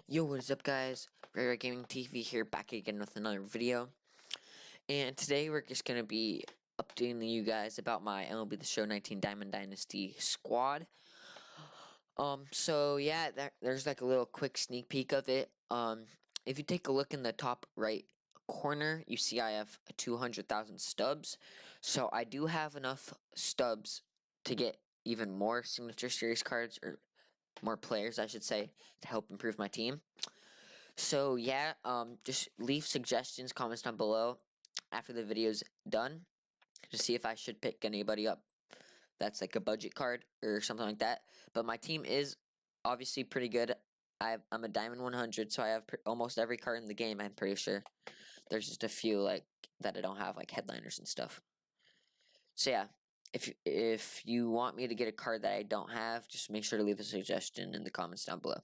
Yo, what is up, guys? Rare Gaming TV here, back again with another video. And today we're just gonna be updating you guys about my MLB The Show 19 Diamond Dynasty squad. So yeah, there's like a little quick sneak peek of it. If you take a look in the top right corner, you see I have 200,000 stubs. So I do have enough stubs to get even more signature series cards, or more players, I should say, to help improve my team. So yeah, just leave suggestions, comments down below after the video's done to see if I should pick anybody up that's like a budget card or something like that. But my team is obviously pretty good. I'm a Diamond 100, so I have almost every card in the game, I'm pretty sure. There's just a few like that I don't have, like headliners and stuff. So yeah, if you want me to get a card that I don't have, just make sure to leave a suggestion in the comments down below.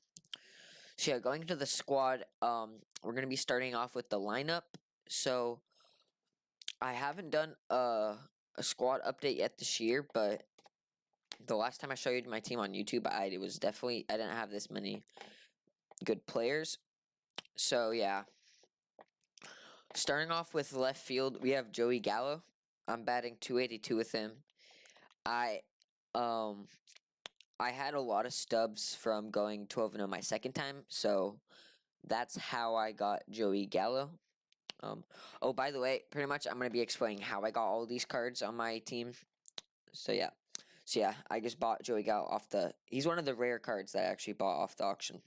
So yeah, going into the squad, we're gonna be starting off with the lineup. So I haven't done a squad update yet this year, but the last time I showed you my team on YouTube, I didn't have this many good players. So yeah, starting off with left field, we have Joey Gallo. I'm batting 282 with him. I had a lot of stubs from going 12-0 my second time, so that's how I got Joey Gallo. Oh, by the way, pretty much I'm going to be explaining how I got all these cards on my team. So yeah, I just bought Joey Gallo he's one of the rare cards that I actually bought off the auction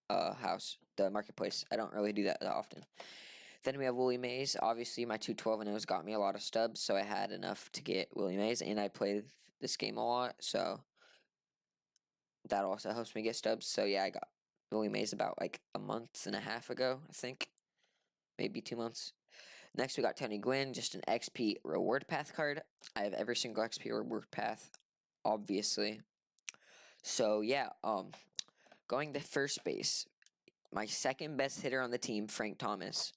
house, the marketplace. I don't really do that often. Then we have Willie Mays. Obviously, my 212-0s got me a lot of stubs, so I had enough to get Willie Mays, and I played this game a lot, so that also helps me get stubs. So yeah, I got Willie Mays about like a month and a half ago, I think. Maybe 2 months. Next, we got Tony Gwynn, just an XP reward path card. I have every single XP reward path, obviously. So yeah, going to first base, my second best hitter on the team, Frank Thomas.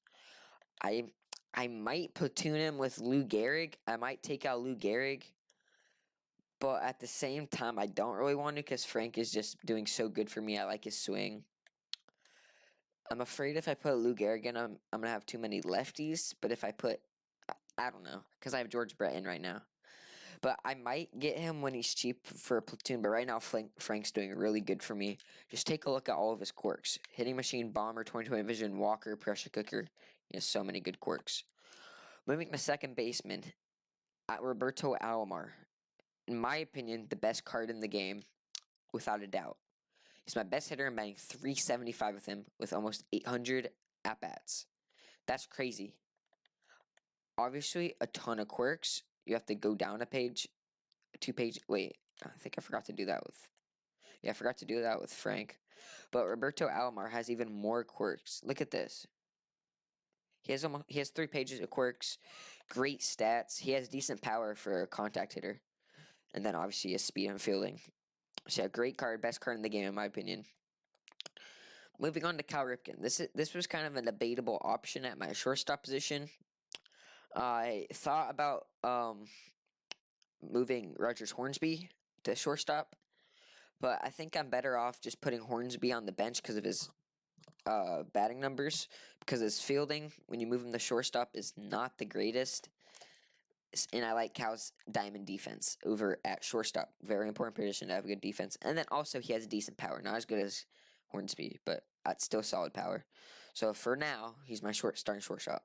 I might platoon him with Lou Gehrig. I might take out Lou Gehrig, but at the same time, I don't really want to because Frank is just doing so good for me. I like his swing. I'm afraid if I put Lou Gehrig in, I'm going to have too many lefties, but if I put, I don't know, because I have George Brett in right now. But I might get him when he's cheap for a platoon, but right now Frank's doing really good for me. Just take a look at all of his quirks. Hitting Machine, Bomber, 20/20 Vision, Walker, Pressure Cooker. He has so many good quirks. Moving to second baseman, at Roberto Alomar. In my opinion, the best card in the game, without a doubt. He's my best hitter. I'm batting 375 with him, with almost 800 at-bats. That's crazy. Obviously, a ton of quirks. You have to go down a page, 2 page. Wait, I think I forgot to do that with. Yeah, I forgot to do that with Frank. But Roberto Alomar has even more quirks. Look at this. He has 3 pages of quirks, great stats. He has decent power for a contact hitter, and then obviously his speed and fielding. So yeah, great card, best card in the game in my opinion. Moving on to Cal Ripken. This was kind of a debatable option at my shortstop position. I thought about moving Rogers Hornsby to shortstop, but I think I'm better off just putting Hornsby on the bench because of his batting numbers, because his fielding, when you move him to shortstop, is not the greatest. And I like Cal's diamond defense over at shortstop. Very important position to have a good defense. And then also he has decent power. Not as good as Hornsby, but that's still solid power. So for now, he's my starting shortstop.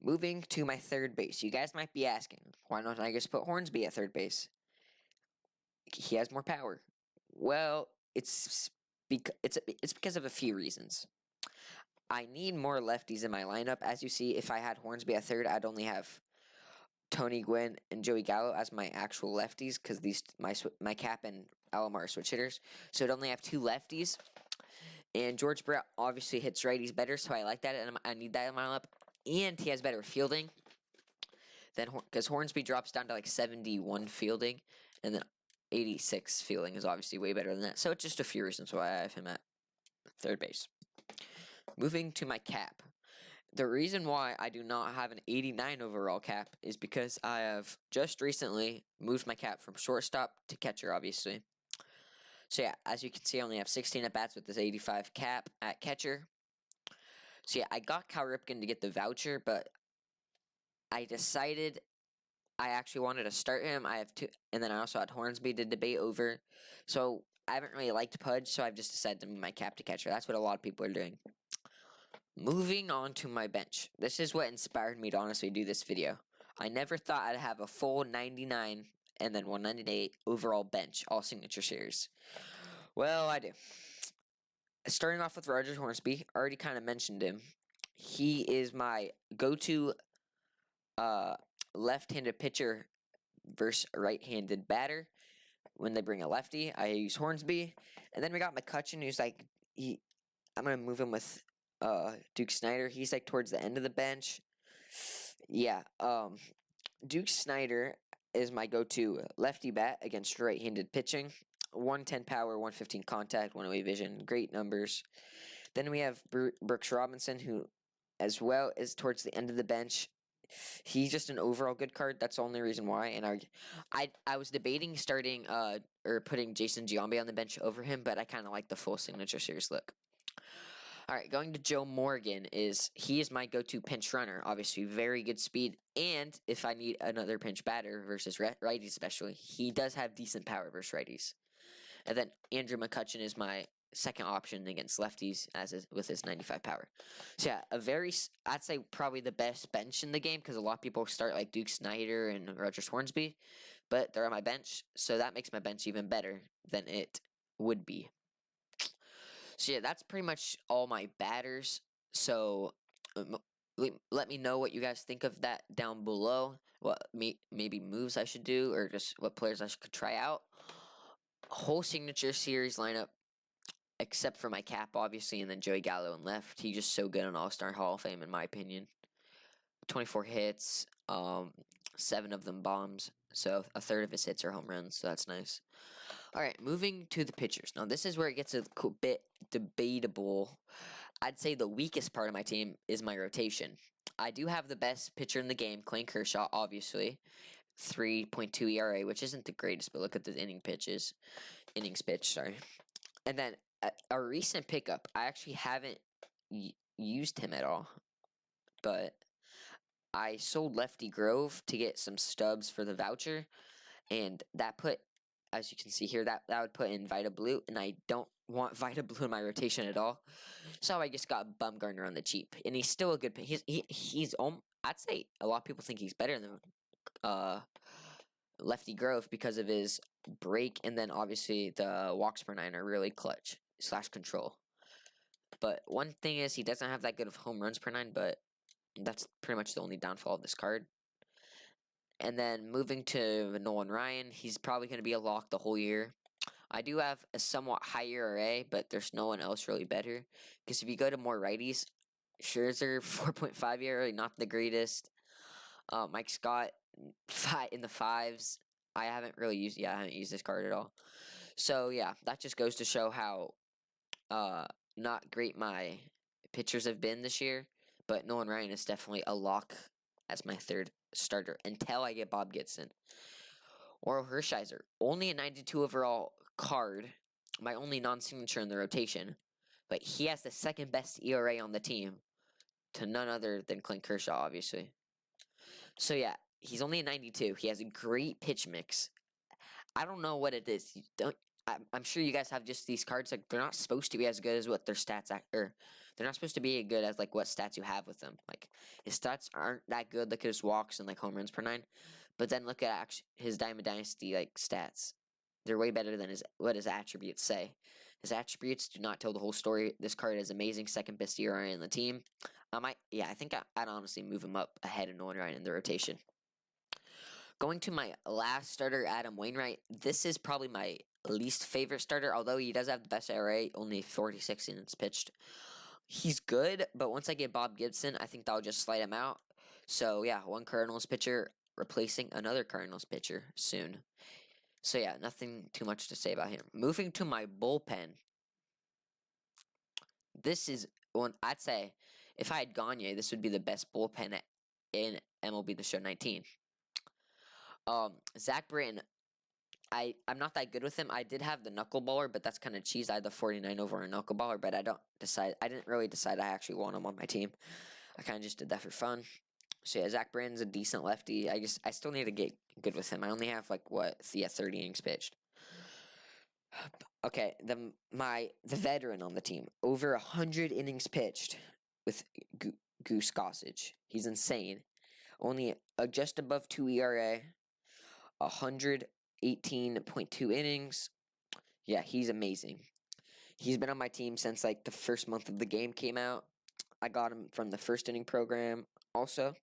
Moving to my third base. You guys might be asking, why don't I just put Hornsby at third base? He has more power. Well, it's because of a few reasons. I need more lefties in my lineup. As you see, if I had Hornsby at third, I'd only have Tony Gwynn and Joey Gallo as my actual lefties, because my Cap and Alomar are switch hitters. So I'd only have 2 lefties. And George Brett obviously hits righties better, so I like that, and I need that in my lineup. And he has better fielding because Hornsby drops down to like 71 fielding, and then 86 fielding is obviously way better than that. So it's just a few reasons why I have him at third base. Moving to my cap. The reason why I do not have an 89 overall cap is because I have just recently moved my cap from shortstop to catcher, obviously. So yeah, as you can see, I only have 16 at bats with this 85 cap at catcher. So yeah, I got Cal Ripken to get the voucher, but I decided I actually wanted to start him. I have two, and then I also had Hornsby to debate over. So I haven't really liked Pudge, so I've just decided to move my cap to catcher. That's what a lot of people are doing. Moving on to my bench. This is what inspired me to honestly do this video. I never thought I'd have a full 99 and then 198 overall bench, all signature series. Well, I do. Starting off with Roger Hornsby, already kind of mentioned him. He is my go-to left-handed pitcher versus right-handed batter. When they bring a lefty, I use Hornsby. And then we got McCutcheon, who's like, I'm going to move him with Duke Snyder. He's like towards the end of the bench. Yeah, Duke Snyder is my go-to lefty bat against right-handed pitching. 110 power, 115 contact, 108 vision, great numbers. Then we have Brooks Robinson, who as well is towards the end of the bench. He's just an overall good card. That's the only reason why. And I was debating starting or putting Jason Giambi on the bench over him, but I kind of like the full signature series look. All right, going to Joe Morgan he is my go-to pinch runner. Obviously, very good speed, and if I need another pinch batter versus righties, especially, he does have decent power versus righties. And then Andrew McCutcheon is my second option against lefties with his 95 power. So yeah, I'd say probably the best bench in the game because a lot of people start like Duke Snyder and Roger Hornsby, but they're on my bench, so that makes my bench even better than it would be. So yeah, that's pretty much all my batters. So let me know what you guys think of that down below. What maybe moves I should do, or just what players I could try out. Whole signature series lineup, except for my cap, obviously, and then Joey Gallo in left. He's just so good on All-Star Hall of Fame, in my opinion. 24 hits, 7 of them bombs. So a third of his hits are home runs, so that's nice. All right, moving to the pitchers. Now, this is where it gets a bit debatable. I'd say the weakest part of my team is my rotation. I do have the best pitcher in the game, Clayton Kershaw, obviously. 3.2 ERA, which isn't the greatest, but look at the innings pitch, sorry. And then a recent pickup, I actually haven't used him at all, but I sold Lefty Grove to get some stubs for the voucher, and that put, as you can see here, that would put in Vita Blue, and I don't want Vita Blue in my rotation at all, so I just got Bumgarner on the cheap, and he's still a good I'd say a lot of people think he's better than Lefty Grove because of his break, and then obviously the walks per 9 are really clutch / control. But one thing is he doesn't have that good of home runs per 9, but that's pretty much the only downfall of this card. And then moving to Nolan Ryan, he's probably going to be a lock the whole year. I do have a somewhat higher ERA, but there's no one else really better. Because if you go to more righties, Scherzer 4.5 ERA, not the greatest. Mike Scott in the 5s. I haven't used this card at all. So yeah, that just goes to show how not great my pitchers have been this year. But Nolan Ryan is definitely a lock as my third starter until I get Bob Gibson. Oral Hershiser, only a 92 overall card, my only non-signature in the rotation, but he has the second best ERA on the team to none other than Clint Kershaw, obviously. So yeah, he's only a 92. He has a great pitch mix. I don't know what it is. I'm sure you guys have just these cards, like they're not supposed to be as good as what their stats or they're not supposed to be as good as like what stats you have with them. Like his stats aren't that good. Look at his walks and like home runs per 9, but then look at his Diamond Dynasty like stats. They're way better than what his attributes say. His attributes do not tell the whole story. This card is amazing, second best ERA in the team. I think I'd honestly move him up ahead of Nolan Ryan in the rotation. Going to my last starter, Adam Wainwright. This is probably my least favorite starter, although he does have the best ERA, only 46 innings pitched. He's good, but once I get Bob Gibson, I think that'll just slide him out. So yeah, one Cardinals pitcher replacing another Cardinals pitcher soon. So yeah, nothing too much to say about him. Moving to my bullpen. This is one I'd say if I had Gagne, this would be the best bullpen in MLB The Show 19. Zach Britton, I'm not that good with him. I did have the knuckleballer, but that's kind of cheese. I had the 49 over a knuckleballer, but I didn't really decide I actually want him on my team. I kind of just did that for fun. So yeah, Zach Brandon's a decent lefty. I still need to get good with him. I only have like 30 innings pitched. Okay, the veteran on the team, over 100 innings pitched with Goose Gossage. He's insane. Only just above 2 ERA, 118.2 innings. Yeah, he's amazing. He's been on my team since like the first month of the game came out. I got him from the first inning program also.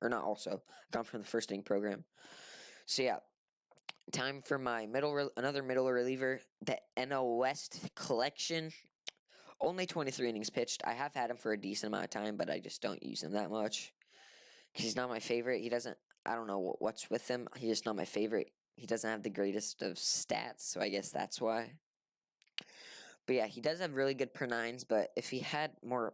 Or not also. I got him from the first inning program. So yeah, time for my another middle reliever, the NL West collection. Only 23 innings pitched. I have had him for a decent amount of time, but I just don't use him that much. Because he's not my favorite. I don't know what's with him. He's just not my favorite. He doesn't have the greatest of stats, so I guess that's why. But yeah, he does have really good per nines, but if he had more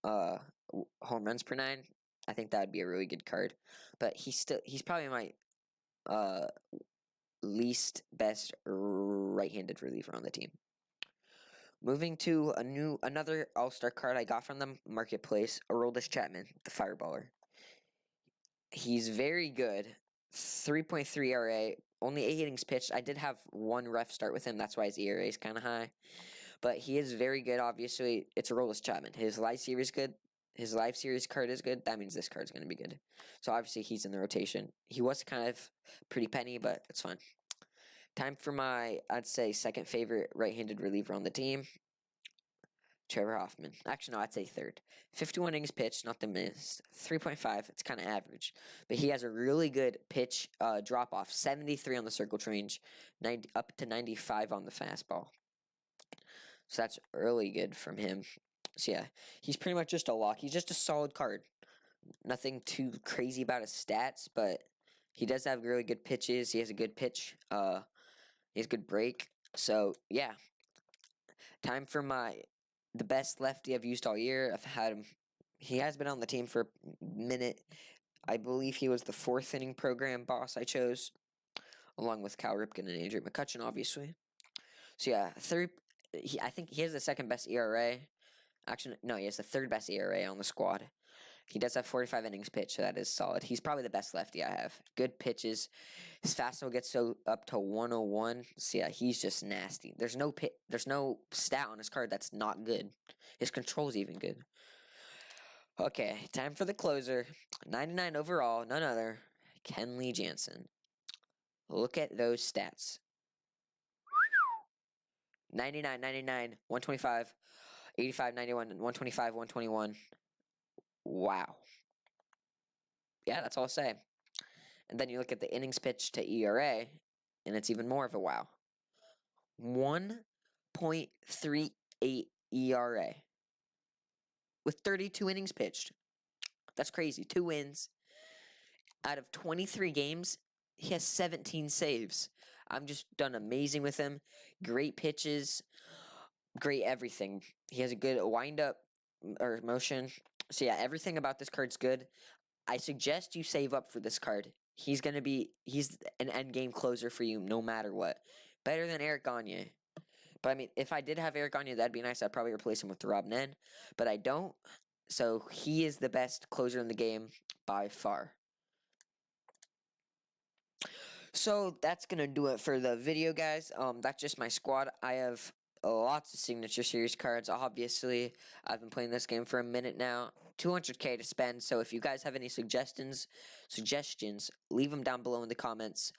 home runs per nine, I think that would be a really good card. But he's probably my least best right-handed reliever on the team. Moving to another all-star card I got from the marketplace, Aroldis Chapman, the fireballer. He's very good. 3.3 ERA, only 8 innings pitched. I did have one rough start with him, that's why his ERA is kind of high. But he is very good, obviously. It's Aroldis Chapman. His live series good. His live series card is good. That means this card's going to be good. So obviously he's in the rotation. He was kind of pretty penny, but it's fine. Time for my, I'd say, second favorite right-handed reliever on the team, Trevor Hoffman. Actually, no, I'd say third. 51 innings pitched, not the missed. 3.5, it's kind of average. But he has a really good pitch drop-off. 73 on the circle range, up to 95 on the fastball. So that's really good from him. So yeah, he's pretty much just a lock. He's just a solid card. Nothing too crazy about his stats, but he does have really good pitches. He has a good pitch. He has good break. So yeah, time for the best lefty I've used all year. I've had him. He has been on the team for a minute. I believe he was the 4th inning program boss I chose, along with Cal Ripken and Andrew McCutchen, obviously. So yeah, I think he has the second best ERA. Actually, no, he has the 3rd best ERA on the squad. He does have 45 innings pitched, so that is solid. He's probably the best lefty I have. Good pitches. His fastball gets up to 101. So yeah, he's just nasty. There's no stat on his card that's not good. His control's even good. Okay, time for the closer. 99 overall, none other, Kenley Jansen. Look at those stats. 99, 99, 125, 85, 91, 125, 121. Wow. Yeah, that's all I'll say. And then you look at the innings pitched to ERA, and it's even more of a wow. 1.38 ERA with 32 innings pitched. That's crazy. 2 wins. Out of 23 games, he has 17 saves. I'm just done amazing with him. Great pitches. Great everything. He has a good wind-up or motion. So yeah, everything about this card's good. I suggest you save up for this card. He's an end game closer for you no matter what. Better than Eric Gagne. But I mean, if I did have Eric Gagne, that'd be nice. I'd probably replace him with Rob Nen. But I don't. So he is the best closer in the game by far. So that's going to do it for the video, guys. That's just my squad. I have lots of Signature Series cards. Obviously, I've been playing this game for a minute now. 200K to spend. So if you guys have any suggestions, leave them down below in the comments.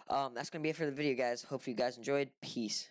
That's going to be it for the video, guys. Hope you guys enjoyed. Peace.